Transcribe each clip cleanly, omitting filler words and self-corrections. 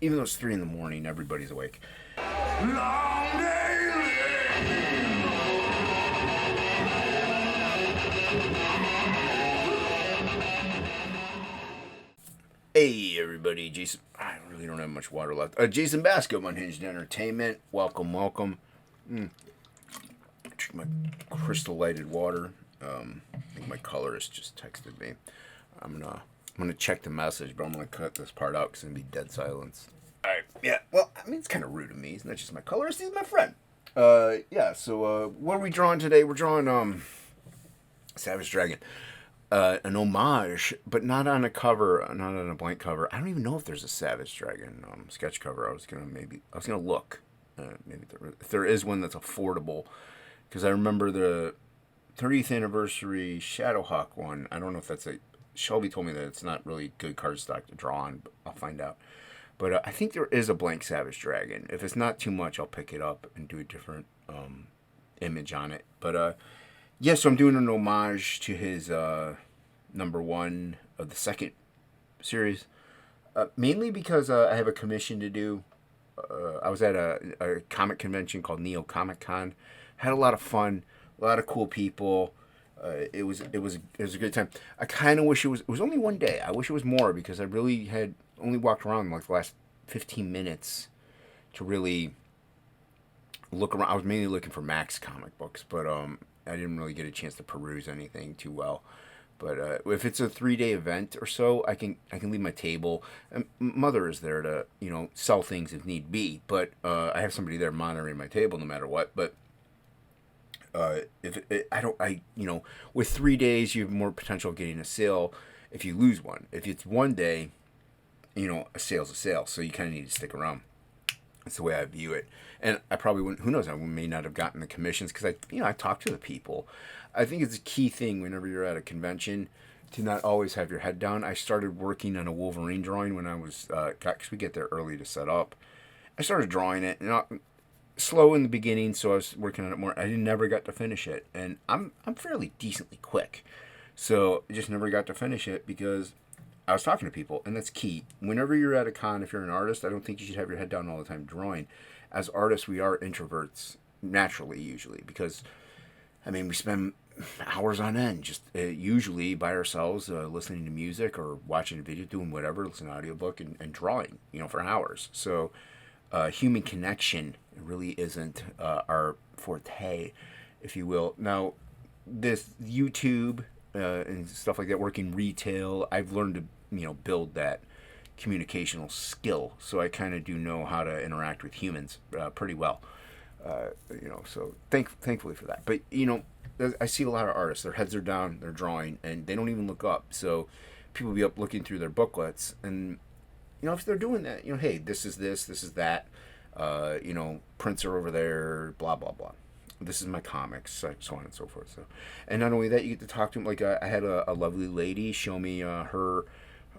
Even though it's 3 in the morning, everybody's awake. Long day. Hey everybody, Jason. I really don't have much water left. Jason Bascom, Unhinged Entertainment. Welcome, welcome. Drink my crystal lighted water. I think my colorist just texted me. I'm gonna check the message, but I'm gonna cut this part out because it's gonna be dead silence. All right. Yeah. Well, I mean, it's kind of rude of me. He's not just my colorist; he's my friend. Yeah. So, what are we drawing today? We're drawing Savage Dragon. An homage, but not on a cover, not on a blank cover. I don't even know if there's a Savage Dragon sketch cover. I was gonna look. Maybe if there is one that's affordable, because I remember the 30th anniversary Shadowhawk one. I don't know if that's a. Shelby told me that it's not really good cardstock to draw on, but I'll find out. But I think there is a blank Savage Dragon. If it's not too much, I'll pick it up and do a different image on it. But yeah, so I'm doing an homage to his number one of the second series. Mainly because I have a commission to do. I was at a comic convention called Neo Comic Con. Had a lot of fun, a lot of cool people. It was a good time. I kind of wish it was only one day. I wish it was more because I really had only walked around like the last 15 minutes to really look around. I was mainly looking for Max comic books, but I didn't really get a chance to peruse anything too well. But if it's a 3-day event or so, I can leave my table. And Mother is there to sell things if need be. But I have somebody there monitoring my table no matter what. But with 3 days you have more potential of getting a sale if you lose one. If it's one day, a sale's a sale. So you kind of need to stick around. That's the way I view it. And I probably wouldn't, who knows, I may not have gotten the commissions because I talk to the people. I think it's a key thing whenever you're at a convention to not always have your head down. I started working on a Wolverine drawing when I was, because we get there early to set up. I started drawing it, slow in the beginning, so I was working on it more. I never got to finish it. And I'm fairly decently quick. So I just never got to finish it because I was talking to people, and that's key. Whenever you're at a con, if you're an artist, I don't think you should have your head down all the time drawing. As artists, we are introverts naturally, usually, because, we spend hours on end, just usually by ourselves, listening to music or watching a video, doing whatever, listening to an audiobook, and drawing, for hours. So human connection really isn't our forte, if you will. Now, this YouTube and stuff like that, working retail, I've learned to build that communicational skill, so I kind of do know how to interact with humans pretty well. So thankfully for that. But I see a lot of artists, their heads are down, they're drawing, and they don't even look up. So people be up looking through their booklets, and if they're doing that, hey, this is that, prints are over there, blah blah blah. This is my comics, so on and so forth. So, and not only that, you get to talk to them. Like I had a lovely lady show me her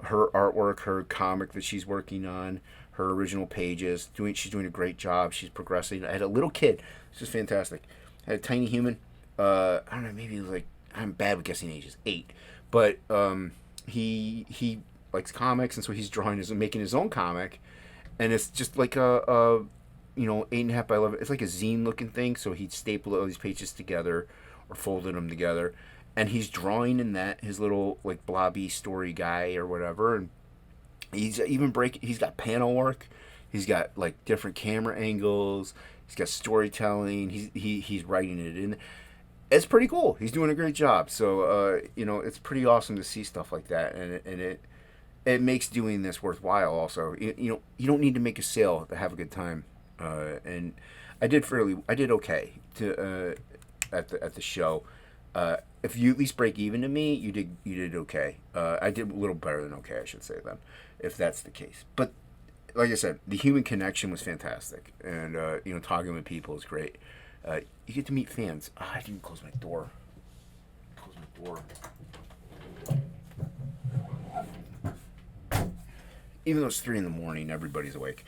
artwork, her comic that she's working on, her original pages. She's doing a great job. She's progressing. I had a little kid. It's just fantastic. I had a tiny human. I don't know. Maybe like I'm bad with guessing ages. 8, but he likes comics, and so he's making his own comic, and it's just like a 8.5 by 11. It's like a zine looking thing. So he'd staple all these pages together or folded them together, and he's drawing in that his little like blobby story guy or whatever. And he's got panel work. He's got like different camera angles. He's got storytelling. He's writing it in. It's pretty cool. He's doing a great job. So it's pretty awesome to see stuff like that, and it makes doing this worthwhile. Also, you don't need to make a sale to have a good time. And I did okay at the show. If you at least break even to me, you did okay. I did a little better than okay, I should say then, if that's the case. But like I said, the human connection was fantastic, and talking with people is great. You get to meet fans. I didn't close my door. Even though it's 3 in the morning, everybody's awake.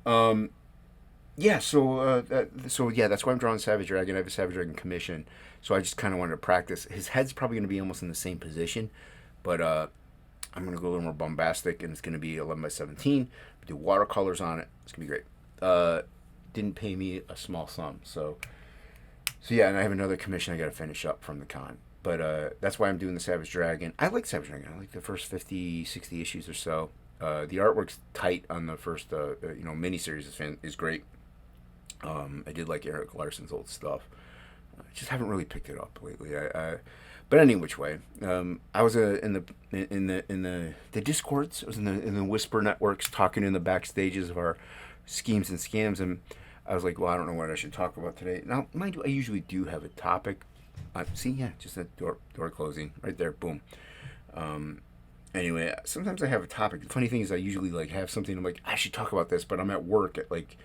Yeah, so that's why I'm drawing Savage Dragon. I have a Savage Dragon commission, so I just kind of wanted to practice. His head's probably going to be almost in the same position, but I'm going to go a little more bombastic, and it's going to be 11 by 17. do watercolors on it. It's gonna be great. Didn't pay me a small sum, so yeah, and I have another commission I got to finish up from the con. But that's why I'm doing the Savage Dragon. I like Savage Dragon. I like the first 50, 60 issues or so. The artwork's tight on the first, miniseries is great. I did like Eric Larson's old stuff. I just haven't really picked it up lately. But any which way, I was in the discords. I was in the Whisper networks, talking in the backstages of our schemes and scams, and I was like, well, I don't know what I should talk about today. Now, mind you, I usually do have a topic. See, yeah, just that door closing right there. Boom. Anyway, sometimes I have a topic. The funny thing is, I usually like have something. I'm like, I should talk about this, but I'm at work at like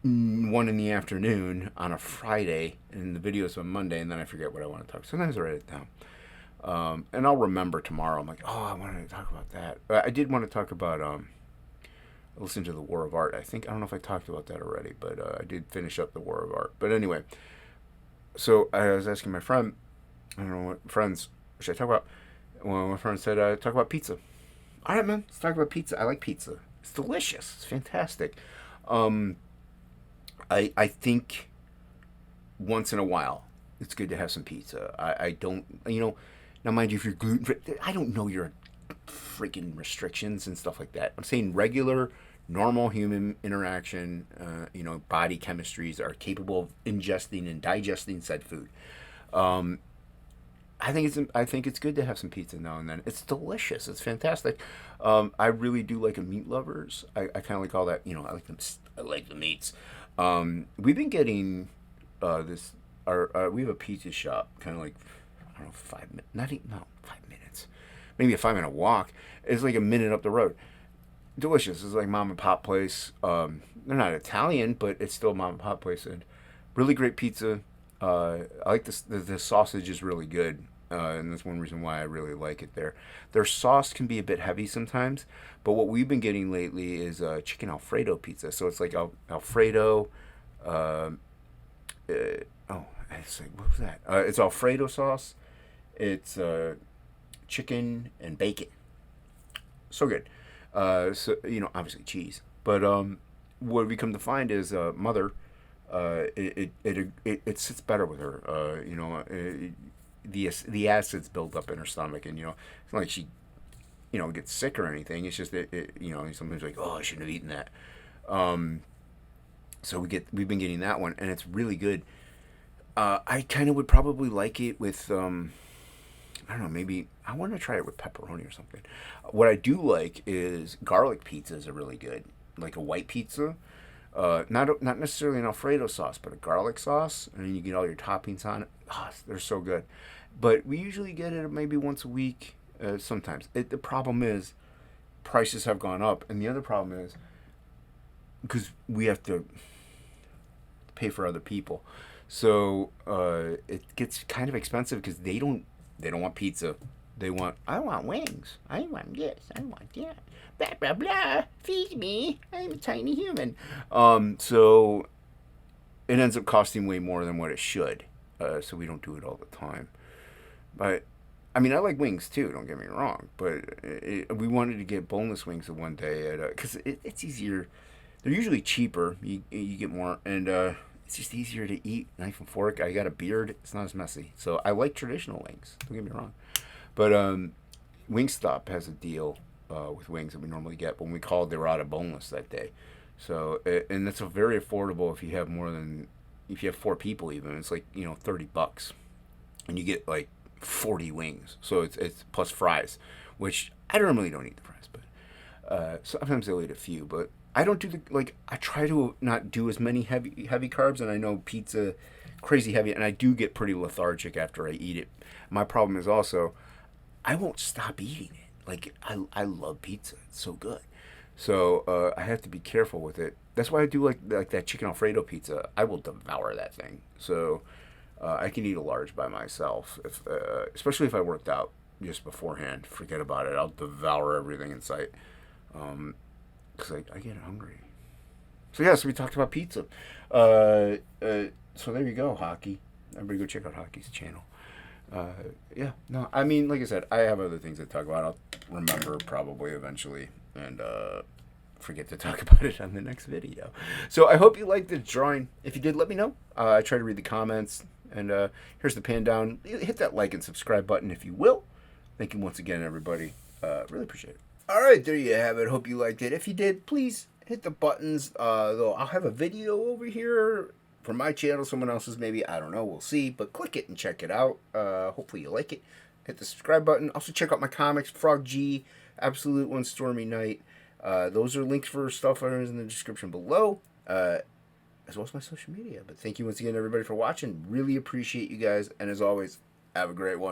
1 in the afternoon on a Friday, and the video's on Monday, and then I forget what I want to talk. Sometimes I write it down, and I'll remember tomorrow. I'm like, oh, I wanted to talk about that. I did want to talk about listen to the War of Art. I don't know if I talked about that already, but I did finish up the War of Art. But anyway, so I was asking my friend, I don't know what friends should I talk about. Well, my friend said, talk about pizza. All right, man, let's talk about pizza. I like pizza. It's delicious. It's fantastic. I think once in a while it's good to have some pizza. I don't, now mind you, if you're gluten free, I don't know your freaking restrictions and stuff like that. I'm saying regular, normal human interaction, body chemistries are capable of ingesting and digesting said food. I think it's good to have some pizza now and then. It's delicious. It's fantastic. I really do like a meat lovers. I kind of like all that. I like them. I like the meats. We've been getting this. We have a pizza shop, kind of like, I don't know, 5 minutes. Not even, no, 5 minutes. Maybe a 5-minute walk. It's like a minute up the road. Delicious. It's like mom and pop place. They're not Italian, but it's still a mom and pop place, and really great pizza. I like this. The sausage is really good, and that's one reason why I really like it there. Their sauce can be a bit heavy sometimes, but what we've been getting lately is chicken Alfredo pizza. So it's like Alfredo. It's like, what was that? It's Alfredo sauce. It's chicken and bacon. So good. So obviously cheese, but what we come to find is mother. It sits better with her. The acids build up in her stomach, and it's not like she gets sick or anything. It's just that sometimes like, oh, I shouldn't have eaten that. So we've been getting that one, and it's really good. I kind of would probably like it with I don't know, maybe I want to try it with pepperoni or something. What I do like is garlic pizzas are really good, like a white pizza. Not necessarily an Alfredo sauce, but a garlic sauce, and then you get all your toppings on it. Oh, they're so good. But we usually get it maybe once a week. Sometimes the problem is prices have gone up, and the other problem is because we have to pay for other people, so it gets kind of expensive because they don't want pizza. I want wings. I want this. I want that. Blah, blah, blah. Feed me. I'm a tiny human. So it ends up costing way more than what it should. So we don't do it all the time. But, I mean, I like wings too, don't get me wrong. But we wanted to get boneless wings the one day because it's easier. They're usually cheaper. You get more. And it's just easier to eat. Knife and fork. I got a beard. It's not as messy. So I like traditional wings. Don't get me wrong. But Wingstop has a deal with wings that we normally get. But when we called, they were out of boneless that day. So and that's a very affordable if you have 4 people even. It's like $30, and you get like 40 wings. So it's plus fries, which I normally don't eat the fries, but sometimes I'll eat a few. But I don't do I try to not do as many heavy carbs, and I know pizza crazy heavy, and I do get pretty lethargic after I eat it. My problem is also I won't stop eating it. Like I love pizza. It's so good. So I have to be careful with it. That's why I do like that chicken Alfredo pizza. I will devour that thing. So I can eat a large by myself, especially if I worked out just beforehand. Forget about it. I'll devour everything in sight because I get hungry. So yeah, so we talked about pizza. So there you go, hockey. Everybody go check out Hockey's channel. Yeah, no, I mean, like I said, I have other things to talk about. I'll remember probably eventually, and forget to talk about it on the next video. So I hope you liked the drawing. If you did, let me know. I try to read the comments. And here's the pan down. Hit that like and subscribe button if you will. Thank you once again, everybody. Really appreciate it. All right, there you have it. Hope you liked it. If you did, please hit the buttons. Though I'll have a video over here from my channel. Someone else's maybe. I don't know. We'll see. But click it and check it out. Hopefully you like it. Hit the subscribe button. Also check out my comics. Frog G, Absolute One, Stormy Night. Those are links for stuff in the description below. As well as my social media. But thank you once again, everybody, for watching. Really appreciate you guys. And as always, have a great one.